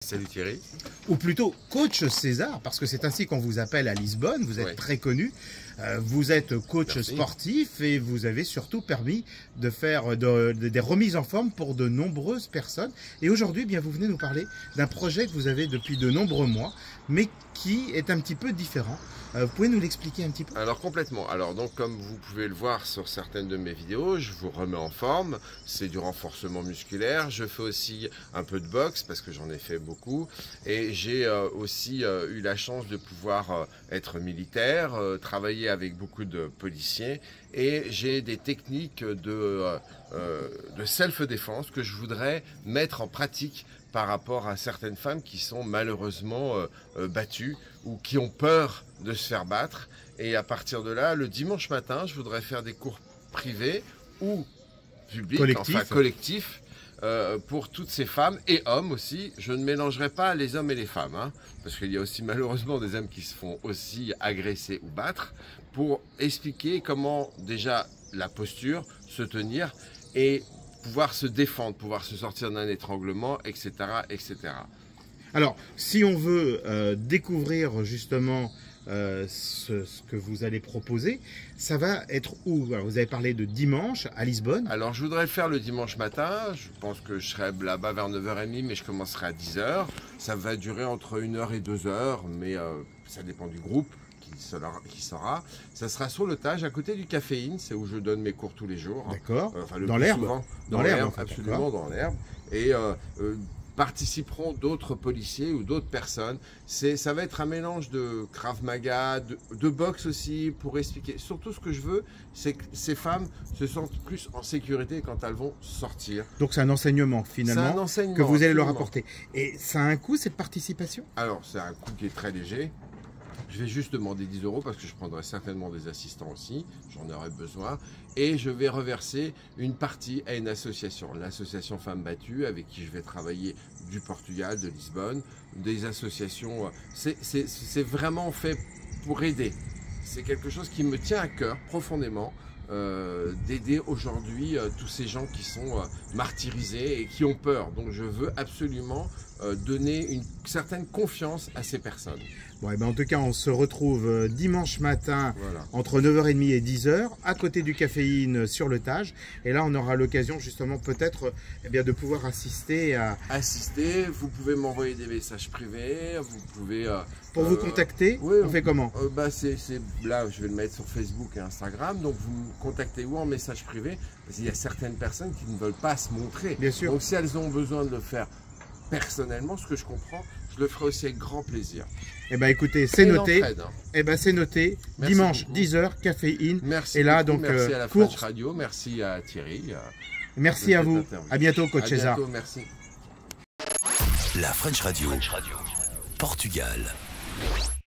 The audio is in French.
Salut Thierry. Ou plutôt coach César, parce que c'est ainsi qu'on vous appelle à Lisbonne, vous êtes très connu. Vous êtes coach sportif et vous avez surtout permis de faire des remises en forme pour de nombreuses personnes. Et aujourd'hui, bien, vous venez nous parler d'un projet que vous avez depuis de nombreux mois, mais qui est un petit peu différent. Vous pouvez nous l'expliquer un petit peu? Alors complètement. Alors donc comme vous pouvez le voir sur certaines de mes vidéos, je vous remets en forme. C'est du renforcement musculaire. Je fais aussi un peu de boxe parce que j'en ai fait beaucoup. Et j'ai aussi eu la chance de pouvoir être militaire, travailler avec beaucoup de policiers. Et j'ai des techniques de self-défense que je voudrais mettre en pratique par rapport à certaines femmes qui sont malheureusement battues ou qui ont peur de se faire battre. Et à partir de là, le dimanche matin, je voudrais faire des cours privés ou publics, collectifs, pour toutes ces femmes et hommes aussi. Je ne mélangerai pas les hommes et les femmes, hein, parce qu'il y a aussi malheureusement des hommes qui se font aussi agresser ou battre, pour expliquer comment déjà la posture, se tenir et pouvoir se défendre, pouvoir se sortir d'un étranglement, etc., etc. Alors, si on veut découvrir justement ce que vous allez proposer, ça va être où? Alors, vous avez parlé de dimanche à Lisbonne. Alors, je voudrais le faire le dimanche matin. Je pense que je serai là-bas vers 9h30, mais je commencerai à 10h. Ça va durer entre 1h et 2h, mais ça dépend du groupe qui sera. Ça sera sur le Tage, à côté du Caféine, c'est où je donne mes cours tous les jours. D'accord. Enfin, dans l'herbe. Dans l'herbe, absolument, dans l'herbe. Et participeront d'autres policiers ou d'autres personnes. Ça va être un mélange de Krav Maga, de boxe aussi, pour expliquer. Surtout, ce que je veux, c'est que ces femmes se sentent plus en sécurité quand elles vont sortir. Donc c'est un enseignement finalement que vous allez leur apporter. Et ça a un coût, cette participation? Alors, c'est un coût qui est très léger. Je vais juste demander 10 € parce que je prendrai certainement des assistants aussi, j'en aurai besoin. Et je vais reverser une partie à une association, l'association Femmes Battues, avec qui je vais travailler du Portugal, de Lisbonne, des associations. C'est vraiment fait pour aider. C'est quelque chose qui me tient à cœur profondément, d'aider aujourd'hui tous ces gens qui sont martyrisés et qui ont peur. Donc je veux absolument donner une certaine confiance à ces personnes. Bon, et ben en tout cas, on se retrouve dimanche matin entre 9h30 et 10h à côté du Caféine sur le Tage. Et là, on aura l'occasion justement peut-être de pouvoir assister à... Vous pouvez m'envoyer des messages privés, vous pouvez... Pour vous contacter, on fait comment? Là, je vais le mettre sur Facebook et Instagram. Donc vous me contactez ou en message privé, parce qu'il y a certaines personnes qui ne veulent pas se montrer. Bien sûr. Donc si elles ont besoin de le faire personnellement, ce que je comprends, je le ferai aussi avec grand plaisir. Eh bien écoutez, c'est noté. Eh ben c'est noté. Merci dimanche, beaucoup. 10h, Caféine. Merci et là, beaucoup. donc, merci à la French Radio, merci à Thierry. Merci à vous. À bientôt, coach César. À bientôt, merci. La French Radio. Portugal.